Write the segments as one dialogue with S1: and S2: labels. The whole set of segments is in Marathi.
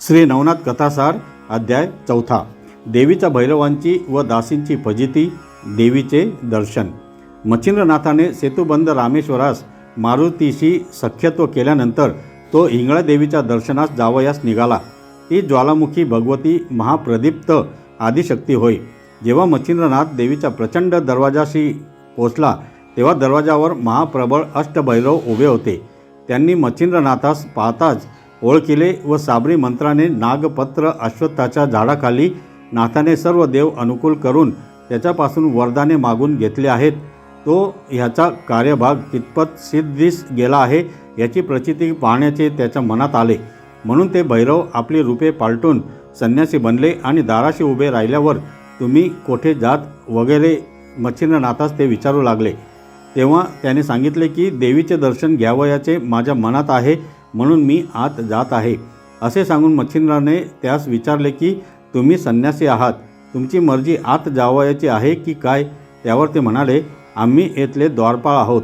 S1: श्री नवनाथ कथासार अध्याय 4. देवीच्या भैरवांची व दासींची फजिती, देवीचे दर्शन. मच्छिंद्रनाथाने सेतुबंद रामेश्वरास मारुतीशी सख्यत्व केल्यानंतर तो हिंगळा देवीच्या दर्शनास जावयास निघाला. ती ज्वालामुखी भगवती महाप्रदीप्त आदिशक्ती होय. जेव्हा मच्छिंद्रनाथ देवीच्या प्रचंड दरवाजाशी पोचला तेव्हा दरवाजावर महाप्रबळ अष्टभैरव उभे होते. त्यांनी मच्छिंद्रनाथास पाहताच ओळखिले व साबरी मंत्राने नागपत्र अश्वत्थाच्या झाडाखाली नाथाने सर्व देव अनुकूल करून त्याच्यापासून वरदाने मागून घेतले आहेत. तो ह्याचा कार्यभाग कितपत सिद्धीस गेला आहे याची प्रचिती पाहण्याचे त्याच्या मनात आले. म्हणून ते भैरव आपली रूपे पालटून संन्यासी बनले आणि दाराशी उभे राहिल्यावर तुम्ही कोठे जात वगैरे मच्छिंद्रनाथास ते विचारू लागले. तेव्हा त्याने सांगितले की देवीचे दर्शन घ्यावयाचे माझ्या मनात आहे, म्हणून मी आत जात आहे. असे सांगून मच्छिंद्राने त्यास विचारले की तुम्ही संन्यासी आहात, तुमची मर्जी आत जावयाची आहे की काय? त्यावर ते म्हणाले, आम्ही येथले द्वारपाळ आहोत.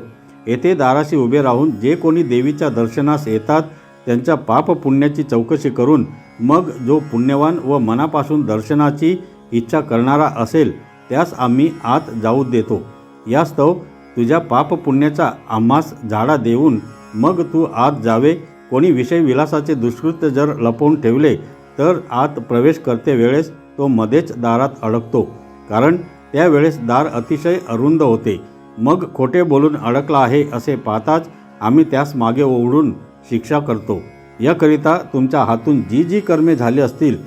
S1: येथे दाराशी उभे राहून जे कोणी देवीच्या दर्शनास येतात त्यांच्या पाप पुण्याची चौकशी करून मग जो पुण्यवान व मनापासून दर्शनाची इच्छा करणारा असेल त्यास आम्ही आत जाऊ देतो. यास्तव तुझ्या पाप पुण्याचा आम्हास झाडा देऊन मग तू आत जावे. कोणी विषय विलासाचे दुष्कृत्य जर लपवून ठेवले तर आत प्रवेश करते वेळेस तो मध्येच दारात अडकतो, कारण त्यावेळेस दार अतिशय अरुंद होते. मग खोटे बोलून अडकला आहे असे पाहताच आम्ही त्यास मागे ओढून शिक्षा करतो. याकरिता तुमच्या हातून जी जी कर्मे झाली असतील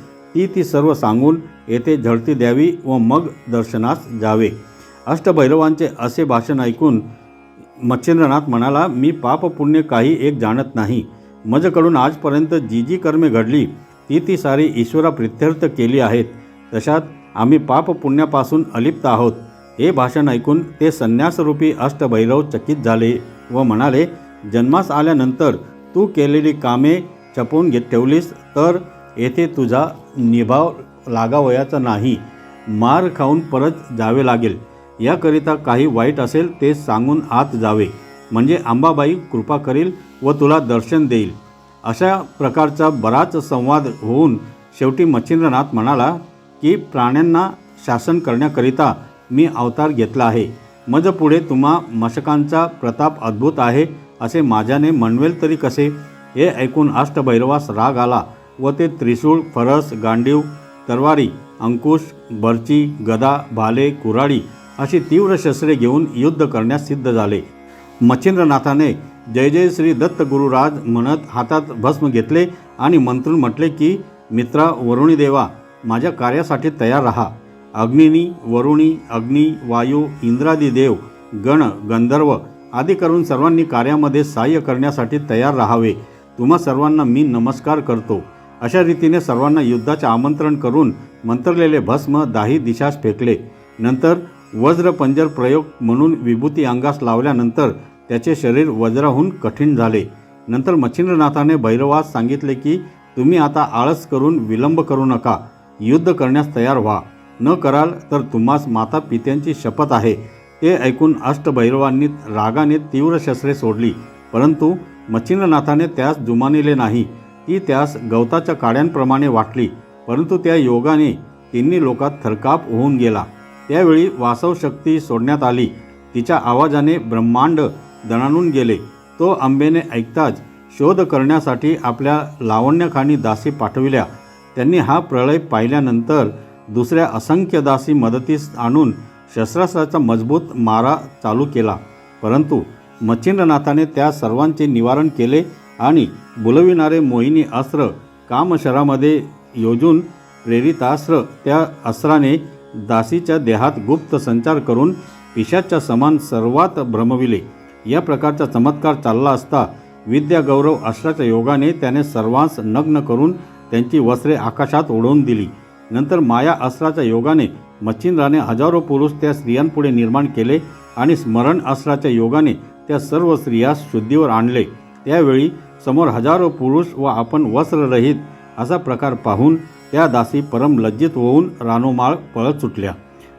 S1: ती सर्व सांगून येथे झडती द्यावी व मग दर्शनास जावे. अष्टभैरवांचे असे भाषण ऐकून मच्छिंद्रनाथ म्हणाला, मी पाप पुण्य काही एक जाणत नाही. मजकडून आजपर्यंत जी जी कर्मे घडली ती सारी ईश्वरा प्रित्यर्थ केली आहेत. तशात आम्ही पाप पुण्यापासून अलिप्त आहोत. हे भाषण ऐकून ते संन्यासरूपी अष्टभैरव चकित झाले व म्हणाले, जन्मास आल्यानंतर तू केलेली कामे छपवून ठेवलीस तर येथे तुझा निभाव लागावयाचा नाही. मार खाऊन परत जावे लागेल. याकरिता काही वाईट असेल ते सांगून आत जावे, म्हणजे अंबाबाई कृपा करील व तुला दर्शन देईल. अशा प्रकारचा बराच संवाद होऊन शेवटी मच्छिंद्रनाथ म्हणाला की प्राण्यांना शासन करण्याकरिता मी अवतार घेतला आहे. मज पुढे तुम्हा मशकांचा प्रताप अद्भुत आहे असे माझ्याने म्हणवेल तरी कसे? हे ऐकून अष्टभैरवास राग आला व ते त्रिशूळ, फरस, गांडीव, तरवारी, अंकुश, बर्ची, गदा, भाले, कुऱ्हाडी अशी तीव्र शस्त्रे घेऊन युद्ध करण्यास सिद्ध झाले. मच्छिंद्रनाथाने जय जय श्री दत्त गुरुराज म्हणत हातात भस्म घेतले आणि मंत्रून म्हटले की मित्रा वरुणी देवा, माझ्या कार्यासाठी तयार राहा. अग्निनी, वरुणी, अग्नी, वायू, इंद्रादी देव, गण, गंधर्व आदी करून सर्वांनी कार्यामध्ये सहाय्य करण्यासाठी तयार राहावे. तुम्हा सर्वांना मी नमस्कार करतो. अशा रीतीने सर्वांना युद्धाचे आमंत्रण करून मंत्रलेले भस्म दाही दिशास फेकले. नंतर वज्रपंजर प्रयोग म्हणून विभूती अंगास लावल्यानंतर त्याचे शरीर वज्राहून कठीण झाले. नंतर मच्छिंद्रनाथाने भैरवास सांगितले की तुम्ही आता आळस करून विलंब करू नका, युद्ध करण्यास तयार व्हा. न कराल तर तुम्हास माता पित्यांची शपथ आहे. ते ऐकून अष्टभैरवांनी रागाने तीव्र शस्त्रे सोडली, परंतु मच्छिंद्रनाथाने त्यास जुमानिले नाही. ती त्यास गवताच्या काड्यांप्रमाणे वाटली, परंतु त्या योगाने तिन्ही लोकात थरकाप होऊन गेला. त्यावेळी वासव शक्ती सोडण्यात आली. तिच्या आवाजाने ब्रह्मांड दणाणून गेले. तो अंबेने ऐकताच शोध करण्यासाठी आपल्या लावण्याखानी दासी पाठविल्या. त्यांनी हा प्रलय पाहिल्यानंतर दुसऱ्या असंख्य दासी मदतीस आणून शस्त्रास्त्राचा मजबूत मारा चालू केला, परंतु मच्छिंद्रनाथाने त्या सर्वांचे निवारण केले आणि बुलविणारे मोहिनी अस्त्र कामशरामध्ये योजून प्रेरितास्त्र त्या अस्त्राने दासीच्या देहात गुप्त संचार करून पिशाच्या समान सर्वात भ्रमविले. या प्रकारचा चमत्कार चालला असता विद्या गौरव अस्त्राच्या योगाने त्याने सर्वांस नग्न करून त्यांची वस्त्रे आकाशात उडवून दिली. नंतर माया अस्त्राच्या योगाने मच्छिंद्राने हजारो पुरुष त्या स्त्रियांपुढे निर्माण केले आणि स्मरण अस्त्राच्या योगाने त्या सर्व स्त्रियास शुद्धीवर आणले. त्यावेळी समोर हजारो पुरुष व आपण वस्त्ररहित असा प्रकार पाहून त्या दासी परम लज्जित होऊन रानोमाळ पळत सुटल्या.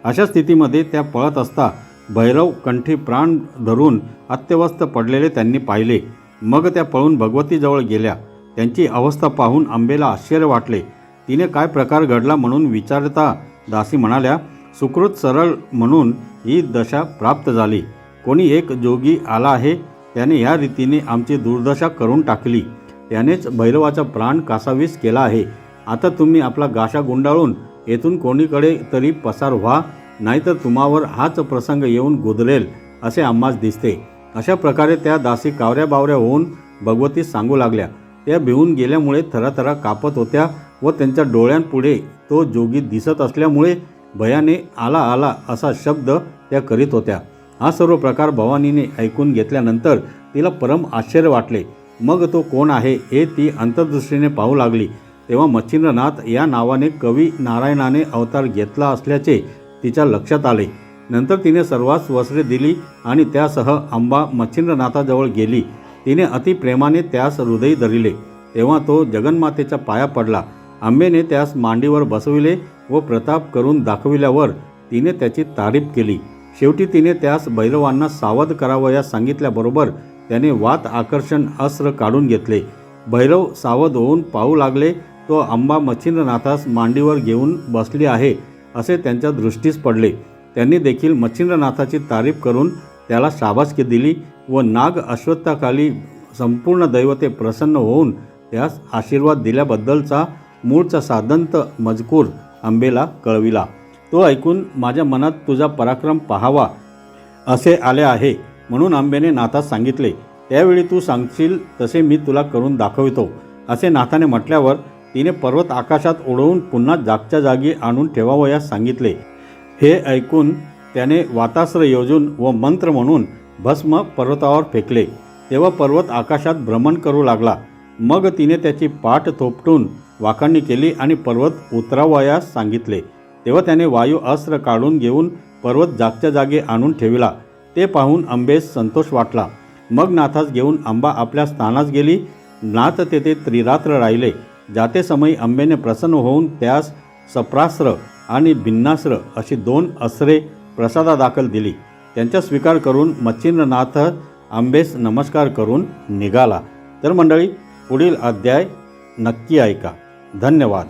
S1: अशा स्थितीमध्ये त्या पळत असता भैरव कंठी प्राण धरून अत्यवस्थ पडलेले त्यांनी पाहिले. मग त्या पळून भगवतीजवळ गेल्या. त्यांची अवस्था पाहून आंबेला आश्चर्य वाटले. तिने काय प्रकार घडला म्हणून विचारता दासी म्हणाल्या, सुकृत सरळ म्हणून ही दशा प्राप्त झाली. कोणी एक जोगी आला आहे, त्याने या रीतीने आमची दुर्दशा करून टाकली. त्यानेच भैरवाचा प्राण कासावीस केला आहे. आता तुम्ही आपला गाशा गुंडाळून येथून कोणीकडे तरी पसार व्हा, नाहीतर तुम्हावर हाच प्रसंग येऊन गुदरेल असे आम्हास दिसते. अशा प्रकारे त्या दासी कावऱ्या बावऱ्या होऊन भगवतीस सांगू लागल्या. त्या भिवून गेल्यामुळे थराथरा कापत होत्या व त्यांच्या डोळ्यांपुढे तो जोगी दिसत असल्यामुळे भयाने आला आला असा शब्द त्या करीत होत्या. हा सर्व प्रकार भवानीने ऐकून घेतल्यानंतर तिला परम आश्चर्य वाटले. मग तो कोण आहे हे ती अंतर्दृष्टीने पाहू लागली. तेव्हा मच्छिंद्रनाथ या नावाने कवी नारायणाने अवतार घेतला असल्याचे तिच्या लक्षात आले. नंतर तिने सर्वांस वस्त्रे दिली आणि त्यासह अंबा मच्छिंद्रनाथाजवळ गेली. तिने अतिप्रेमाने त्यास हृदयी धरिले. तेव्हा तो जगन्मातेच्या पाया पडला. आंबेने त्यास मांडीवर बसविले व प्रताप करून दाखविल्यावर तिने त्याची तारीफ केली. शेवटी तिने त्यास भैरवांना सावध करावयास सांगितल्याबरोबर त्याने वात आकर्षण अस्त्र काढून घेतले. भैरव सावध होऊन पाहू लागले. तो अंबा मच्छिंद्रनाथास मांडीवर घेऊन बसली आहे असे त्यांच्या दृष्टीस पडले. त्यांनी देखील मच्छिंद्रनाथाची तारीफ करून त्याला शाबासकी दिली व नाग अश्वत्थाखाली संपूर्ण दैवते प्रसन्न होऊन त्यास आशीर्वाद दिल्याबद्दलचा मूळचा सादंत मजकूर आंबेला कळविला. तो ऐकून माझ्या मनात तुझा पराक्रम पाहावा असे आले आहे म्हणून आंबेने नाथास सांगितले. त्यावेळी तू सांगशील तसे मी तुला करून दाखवितो असे नाथाने म्हटल्यावर तिने पर्वत आकाशात उडवून पुन्हा जागच्या जागी आणून ठेवावयास सांगितले. हे ऐकून त्याने वातास्त्र योजून व मंत्र म्हणून भस्म पर्वतावर फेकले. तेव्हा पर्वत आकाशात भ्रमण करू लागला. मग तिने त्याची पाठ थोपटून वाखाणणी केली आणि पर्वत उतरावयास सांगितले. तेव्हा त्याने वायू अस्त्र काढून घेऊन पर्वत जागच्या जागी आणून ठेविला. ते पाहून अंबेस संतोष वाटला. मग नाथास घेऊन अंबा आपल्या स्थानास गेली. नाथ तेथे त्रिरात्र राहिले. जाते समयी अंबेने प्रसन्न होऊन त्यास सप्रास्त्र आणि भिन्नास्त्र अशी 2 अस्त्रे प्रसादादाखल दिली. त्यांचा स्वीकार करून मच्छिंद्रनाथ अंबेस नमस्कार करून निघाला. तर मंडळी, पुढील अध्याय नक्की ऐका. धन्यवाद.